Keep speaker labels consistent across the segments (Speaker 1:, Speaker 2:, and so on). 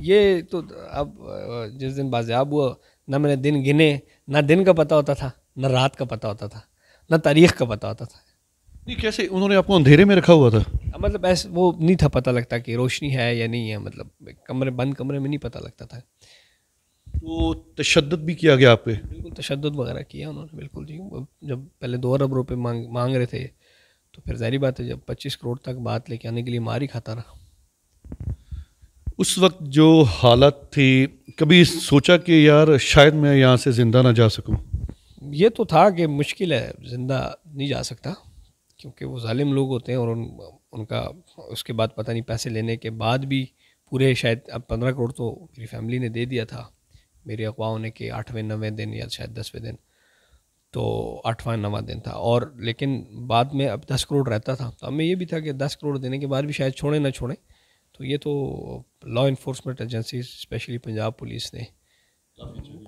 Speaker 1: یہ تو اب جس دن بازیاب ہوا نہ میں نے دن گنے، نہ دن کا پتہ ہوتا تھا، نہ رات کا پتہ ہوتا تھا، نہ تاریخ کا پتہ ہوتا تھا.
Speaker 2: نہیں کیسے انہوں نے آپ کو اندھیرے میں رکھا ہوا تھا؟
Speaker 1: مطلب ایسے وہ نہیں تھا پتہ لگتا کہ روشنی ہے یا نہیں ہے، مطلب بند کمرے میں نہیں پتہ لگتا تھا.
Speaker 2: تو تشدد بھی کیا گیا آپ پہ؟
Speaker 1: بالکل تشدد وغیرہ کیا انہوں نے، بالکل جی. جب پہلے 2 ارب روپے مانگ رہے تھے تو پھر ظاہری بات ہے جب 25 کروڑ تک بات لے کے آنے کے لیے مار ہی کھاتا رہا.
Speaker 2: اس وقت جو حالت تھی کبھی سوچا کہ یار شاید میں یہاں سے زندہ نہ جا سکوں؟
Speaker 1: یہ تو تھا کہ مشکل ہے، زندہ نہیں جا سکتا کیونکہ وہ ظالم لوگ ہوتے ہیں، اور ان کا اس کے بعد پتہ نہیں پیسے لینے کے بعد بھی پورے شاید اب 15 کروڑ تو میری فیملی نے دے دیا تھا میری اغوا ہونے کے 8ویں 9ویں دن یا شاید 10ویں دن، تو 8واں 9واں دن تھا. اور لیکن بعد میں اب 10 کروڑ رہتا تھا، تو ہمیں یہ بھی تھا کہ 10 کروڑ دینے کے بعد بھی شاید چھوڑیں نہ چھوڑیں. تو یہ تو law enforcement agencies especially Punjab police نے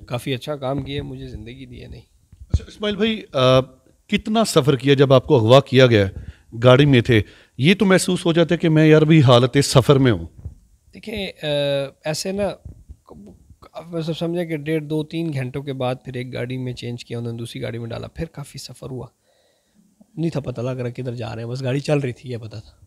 Speaker 1: کافی اچھا کام کیا، مجھے زندگی دی ہے. نہیں
Speaker 2: اچھا اسماعیل بھائی، کتنا سفر کیا جب آپ کو اغوا کیا گیا، گاڑی میں تھے، یہ تو محسوس ہو جاتا ہے کہ میں یار بھی حالت سفر میں ہوں؟
Speaker 1: دیکھیں ایسے نا سب سمجھے کہ 1.5 2 3 گھنٹوں کے بعد پھر ایک گاڑی میں چینج کیا، انہوں نے دوسری گاڑی میں ڈالا، پھر کافی سفر ہوا، نہیں تھا پتہ لگ رہا کدھر جا رہے ہیں، بس گاڑی چل رہی تھی یہ پتہ تھا.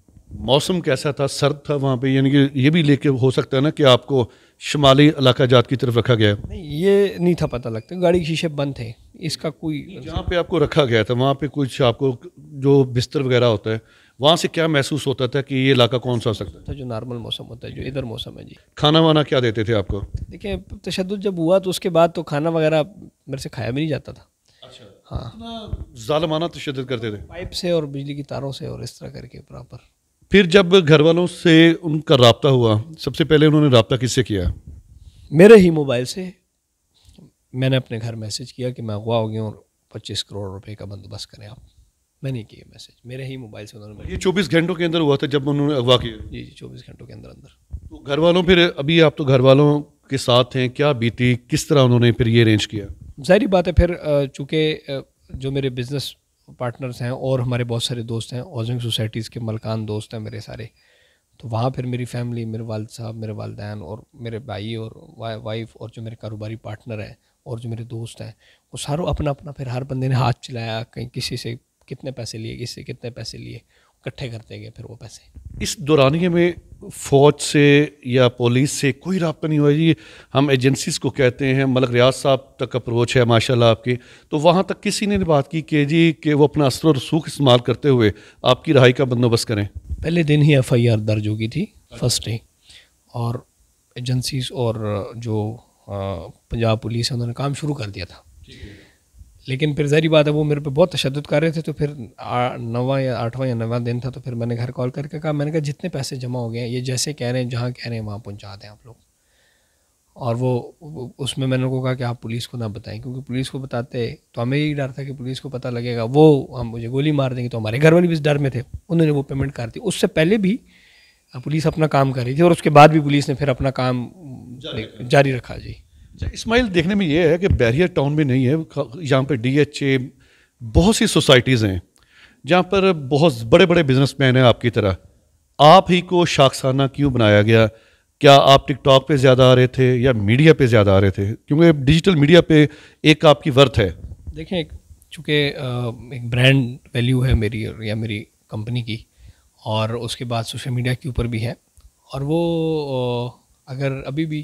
Speaker 2: موسم کیسا تھا؟ سرد تھا وہاں پہ؟ یعنی کہ یہ بھی لے کے ہو سکتا ہے نا کہ آپ کو شمالی علاقہ جات کی طرف رکھا گیا ہے؟
Speaker 1: نہیں یہ نہیں تھا پتہ لگتا، گاڑی کے شیشے بند تھے، اس کا کوئی
Speaker 2: جہاں پہ آپ کو رکھا گیا تھا وہاں پہ کچھ آپ کو جو بستر وغیرہ ہوتا ہے وہاں سے کیا محسوس ہوتا تھا کہ یہ علاقہ کون سا ہو سکتا ہے؟
Speaker 1: تھا جو نارمل موسم ہوتا ہے، جو ادھر موسم ہے. جی
Speaker 2: کھانا وانا کیا دیتے تھے آپ کو؟
Speaker 1: دیکھیں تشدد جب ہوا تو اس کے بعد تو کھانا وغیرہ میرے سے کھایا بھی نہیں جاتا تھا.
Speaker 2: اچھا،
Speaker 1: ہاں
Speaker 2: ظالمانہ تشدد کرتے تھے؟
Speaker 1: پائپ سے اور بجلی کی تاروں سے اور اس طرح کر کے پراپر.
Speaker 2: پھر جب گھر والوں سے ان کا رابطہ ہوا، سب سے پہلے انہوں نے رابطہ کس سے کیا؟
Speaker 1: میرے ہی موبائل سے میں نے اپنے گھر میسج کیا کہ میں اغوا ہو گیا ہوں اور 25 کروڑ روپے کا بندوبست کریں آپ. میں نے کیا میسج، میرے ہی موبائل سے انہوں نے.
Speaker 2: یہ 24 گھنٹوں کے اندر ہوا تھا جب انہوں نے اغوا کیا؟
Speaker 1: جی 24 گھنٹوں کے اندر.
Speaker 2: تو گھر والوں پھر ابھی آپ تو گھر والوں کے ساتھ ہیں، کیا بیتی، کس طرح انہوں نے پھر یہ ارینج کیا؟
Speaker 1: ظاہری بات ہے پھر چونکہ جو میرے بزنس پارٹنرز ہیں اور ہمارے بہت سارے دوست ہیں، ہاؤسنگ سوسائٹیز کے ملکان دوست ہیں میرے سارے، تو وہاں پھر میری فیملی، میرے والد صاحب، میرے والدین اور میرے بھائی اور وائف اور جو میرے کاروباری پارٹنر ہیں اور جو میرے دوست ہیں، وہ ساروں اپنا اپنا پھر ہر بندے نے ہاتھ چلایا، کہیں کسی سے کتنے پیسے لیے، کسی سے کتنے پیسے لیے، اکٹھے کرتے گئے پھر وہ پیسے.
Speaker 2: اس دورانیے میں فوج سے یا پولیس سے کوئی رابطہ نہیں ہوا؟ جی ہم ایجنسیز کو کہتے ہیں، ملک ریاض صاحب تک اپروچ ہے ماشاءاللہ آپ کی، تو وہاں تک کسی نے بات کی کہ جی کہ وہ اپنا اثر و رسوخ استعمال کرتے ہوئے آپ کی رہائی کا بندوبست کریں؟
Speaker 1: پہلے دن ہی FIR درج ہو گئی تھی، فرسٹ ڈے، اور ایجنسیز اور جو پنجاب پولیس ہے انہوں نے کام شروع کر دیا تھا. لیکن پھر ظاہری بات ہے وہ میرے پہ بہت تشدد کر رہے تھے، تو پھر 9واں یا 8واں یا 9واں دن تھا، تو پھر میں نے گھر کال کر کے کہا، میں نے کہا جتنے پیسے جمع ہو گئے ہیں یہ جیسے کہہ رہے ہیں جہاں کہہ رہے ہیں وہاں پہنچا دیں آپ لوگ. اور وہ اس میں نے ان کو کہا کہ آپ پولیس کو نہ بتائیں، کیونکہ پولیس کو بتاتے تو ہمیں یہی ڈر تھا کہ پولیس کو پتہ لگے گا وہ ہم مجھے گولی مار دیں گے. تو ہمارے گھر والے بھی اس ڈر میں تھے، انہوں نے وہ پیمنٹ کر دی. اس سے پہلے بھی پولیس اپنا کام کر رہی تھی اور اس کے بعد بھی پولیس نے پھر اپنا کام جاری رکھا. جی
Speaker 2: اسماعیل، دیکھنے میں یہ ہے کہ بیریئر ٹاؤن میں نہیں ہے، یہاں پہ DHA بہت سی سوسائٹیز ہیں جہاں پر بہت بڑے بڑے بزنس مین ہیں آپ کی طرح. آپ ہی کو شاخسانہ کیوں بنایا گیا؟ کیا آپ ٹک ٹاک پہ زیادہ آ رہے تھے یا میڈیا پہ زیادہ آ رہے تھے؟ کیونکہ ڈیجیٹل میڈیا پہ ایک آپ کی ورتھ ہے.
Speaker 1: دیکھیں چونکہ ایک برانڈ ویلیو ہے میری یا میری کمپنی کی، اور اس کے بعد سوشل میڈیا کے اوپر بھی ہے، اور وہ اگر ابھی بھی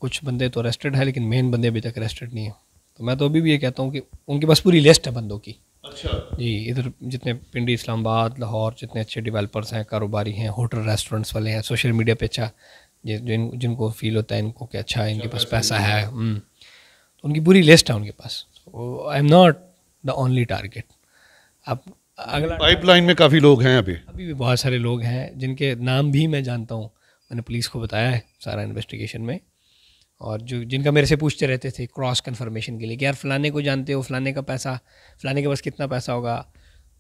Speaker 1: کچھ بندے تو اریسٹڈ ہیں لیکن مین بندے ابھی تک اریسٹڈ نہیں ہیں، تو میں تو ابھی بھی یہ کہتا ہوں کہ ان کے پاس پوری لسٹ ہے بندوں کی.
Speaker 2: اچھا
Speaker 1: جی ادھر جتنے پنڈی، اسلام آباد، لاہور جتنے اچھے ڈیولپرس ہیں، کاروباری ہیں، ہوٹل ریسٹورنٹس والے ہیں، سوشل میڈیا پہ اچھا جن کو فیل ہوتا ہے ان کو کہ اچھا ان کے پاس پیسہ ہے، تو ان کی پوری لسٹ ہے ان کے پاس. I am not the only target. اب اگلا
Speaker 2: پائپ لائن میں کافی لوگ ہیں
Speaker 1: ابھی بھی بہت سارے لوگ ہیں جن کے نام بھی میں جانتا ہوں، میں نے پولیس کو بتایا ہے سارا انویسٹیگیشن میں، اور جن کا میرے سے پوچھتے رہتے تھے کراس کنفرمیشن کے لیے کہ یار فلانے کو جانتے ہو، فلانے کا پیسہ، فلانے کے پاس کتنا پیسہ ہوگا،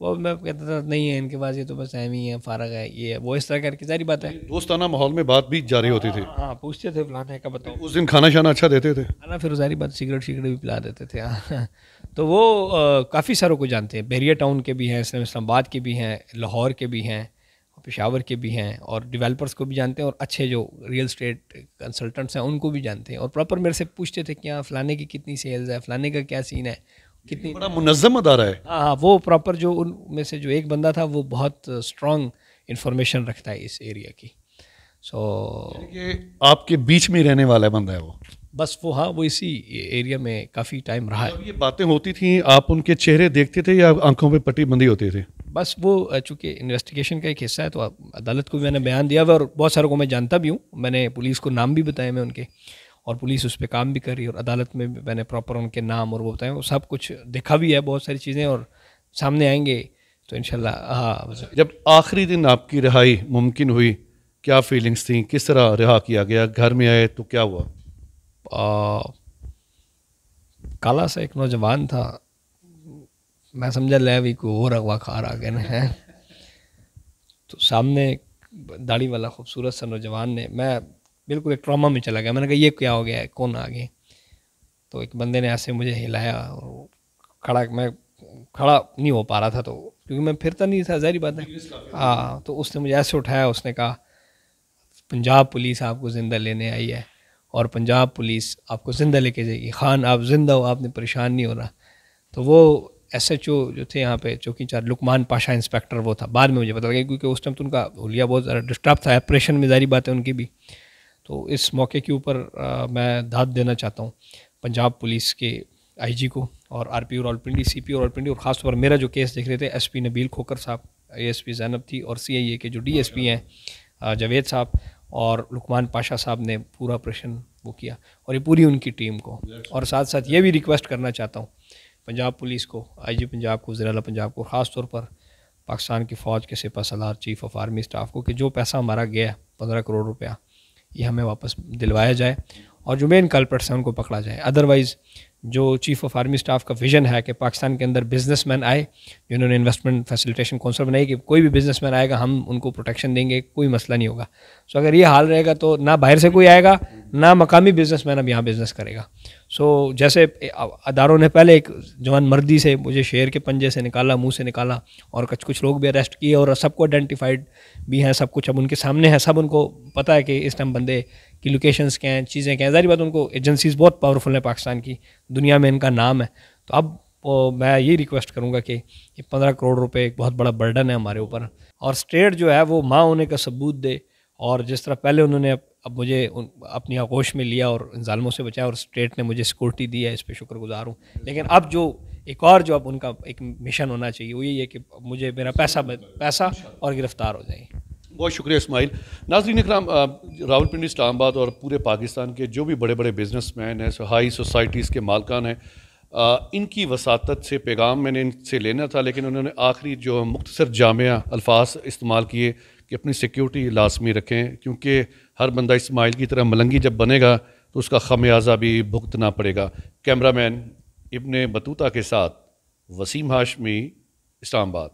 Speaker 1: وہ میں کہتا تھا نہیں ہے ان کے پاس، یہ تو بس اہم ہی ہے، فارغ ہے، یہ وہ اس طرح کر کے. ظاہری بات ہے
Speaker 2: دوستانہ ماحول میں بات بھی جاری ہوتی تھی.
Speaker 1: ہاں پوچھتے تھے فلانے کا بتاؤ.
Speaker 2: اس دن کھانا شانا اچھا دیتے تھے؟
Speaker 1: نا پھر ظاہری بات سگریٹ بھی پلا دیتے تھے. تو وہ کافی ساروں کو جانتے ہیں، بحریہ ٹاؤن کے بھی ہیں، اسلام آباد کے بھی ہیں، لاہور کے بھی ہیں، پشاور کے بھی ہیں اور ڈیولپرس کو بھی جانتے ہیں اور اچھے جو ریئل اسٹیٹ کنسلٹنٹس ہیں ان کو بھی جانتے ہیں, اور پراپر میرے سے پوچھتے تھے کہ ہاں فلانے کی کتنی سیلز ہے, فلانے کا کیا سین ہے, کتنی.
Speaker 2: بڑا منظم ادارہ ہے.
Speaker 1: ہاں وہ پراپر جو ان میں سے جو ایک بندہ تھا وہ بہت اسٹرانگ انفارمیشن رکھتا ہے اس ایریا کی.
Speaker 2: کہ آپ کے بیچ میں رہنے والا بندہ ہے وہ.
Speaker 1: بس وہ ہاں وہ اسی ایریا میں کافی ٹائم رہا ہے.
Speaker 2: یہ باتیں ہوتی تھیں آپ ان کے چہرے دیکھتے تھے یا آنکھوں پہ پٹی بندی ہوتی تھی؟
Speaker 1: بس وہ چونکہ انویسٹیگیشن کا ایک حصہ ہے تو عدالت کو بھی میں نے بیان دیا ہوا, اور بہت ساروں کو میں جانتا بھی ہوں. میں نے پولیس کو نام بھی بتائے میں ان کے, اور پولیس اس پہ کام بھی کر رہی ہے, اور عدالت میں میں نے پراپر ان کے نام اور وہ بتائے, وہ سب کچھ دیکھا بھی ہے بہت ساری چیزیں, اور سامنے آئیں گے تو انشاءاللہ. ہاں
Speaker 2: جب آخری دن آپ کی رہائی ممکن ہوئی کیا فیلنگس تھیں, کس طرح رہا کیا گیا, گھر میں آئے تو کیا ہوا؟
Speaker 1: کالا سا ایک نوجوان تھا, میں سمجھا لے بھی کوئی اور اغوا کھار آ گئے نا, تو سامنے داڑھی والا خوبصورت سا نوجوان نے, میں بالکل ایک ٹراما میں چلا گیا. میں نے کہا یہ کیا ہو گیا ہے, کون آ گئے؟ تو ایک بندے نے ایسے مجھے ہلایا, اور میں کھڑا نہیں ہو پا رہا تھا تو کیونکہ میں پھرتا نہیں تھا, ظاہری بات ہے. ہاں تو اس نے مجھے ایسے اٹھایا, اس نے کہا پنجاب پولیس آپ کو زندہ لینے آئی ہے, اور پنجاب پولیس آپ کو زندہ لے کے جائے گی. خان آپ زندہ ہو, آپ نے پریشان نہیں ہونا. تو وہ ایس ایچ او جو تھے یہاں پہ چوکی انچارج لقمان پاشا انسپیکٹر وہ تھا, بعد میں مجھے پتا لگا کیونکہ اس ٹائم تو ان کا حلیہ بہت زیادہ ڈسٹرب تھا, آپریشن میں ظاہری بات ہے ان کی بھی. تو اس موقع کے اوپر میں داد دینا چاہتا ہوں پنجاب پولیس کے آئی جی کو, اور آر پی راولپنڈی, سی پی راولپنڈی, اور خاص طور پر میرا جو کیس دیکھ رہے تھے ایس پی نبیل کھوکر صاحب, اے ایس پی زینب تھی, اور سی آئی اے کے جو ڈی ایس پی ہیں جاوید صاحب, اور لقمان پاشا صاحب نے پورا آپریشن وہ کیا, اور یہ پوری ان کی ٹیم کو. اور ساتھ ساتھ یہ بھی ریکویسٹ کرنا چاہتا ہوں پنجاب پولیس کو, آئی جی پنجاب کو, وزیر اعلیٰ پنجاب کو, خاص طور پر پاکستان کی فوج کے سپہ سالار چیف آف آرمی اسٹاف کو, کہ جو پیسہ ہمارا گیا ہے 15 کروڑ روپیہ, یہ ہمیں واپس دلوایا جائے, اور جو مین کلپرٹس ہیں ان کو پکڑا جائے. ادروائز جو چیف آف آرمی اسٹاف کا ویژن ہے کہ پاکستان کے اندر بزنس مین آئے, جنہوں نے انویسٹمنٹ فیسیلیٹیشن کونسل بنائی کہ کوئی بھی بزنس مین آئے گا ہم ان کو پروٹیکشن دیں گے, کوئی مسئلہ نہیں ہوگا. سو اگر یہ حال رہے گا تو نہ باہر سے کوئی آئے گا, نہ مقامی بزنس مین اب یہاں بزنس کرے گا. سو جیسے اداروں نے پہلے ایک جوان مردی سے مجھے شیر کے پنجے سے نکالا, منہ سے نکالا, اور کچھ لوگ بھی اریسٹ کیے, اور سب کو آئیڈینٹیفائڈ بھی ہیں, سب کچھ اب ان کے سامنے ہے, سب ان کو پتہ ہے کہ اس ٹائم بندے کی لوکیشنز کیا ہیں, چیزیں کیا ہیں. ظاہری بات ان کو ایجنسیز بہت پاورفل ہیں پاکستان کی, دنیا میں ان کا نام ہے. تو اب میں یہی ریکویسٹ کروں گا کہ یہ 15 کروڑ روپے ایک بہت بڑا برڈن ہے ہمارے اوپر, اور اسٹیٹ جو ہے وہ ماں ہونے کا ثبوت دے. اور جس طرح پہلے انہوں نے اب مجھے اپنی آغوش میں لیا اور ان ظالموں سے بچایا, اور اسٹیٹ نے مجھے سیکورٹی دی ہے, اس پہ شکر گزار ہوں. لیکن اب جو ایک اور جو اب ان کا ایک مشن ہونا چاہیے وہ یہی ہے کہ مجھے میرا پیسہ اور گرفتار ہو جائیں.
Speaker 2: بہت شکریہ اسماعیل. ناظرین اکرام, راولپنڈی, اسلام آباد اور پورے پاکستان کے جو بھی بڑے بڑے بزنس مین ہیں, ہائی سوسائٹیز کے مالکان ہیں, ان کی وساطت سے پیغام میں نے ان سے لینا تھا, لیکن انہوں نے آخری جو مختصر جامع الفاظ استعمال کیے کہ اپنی سیکیورٹی لازمی رکھیں, کیونکہ ہر بندہ اسماعیل کی طرح ملنگی جب بنے گا تو اس کا خمیازہ بھی بھگتنا پڑے گا. کیمرہ مین ابن بطوطہ کے ساتھ وسیم ہاشمی, اسلام آباد.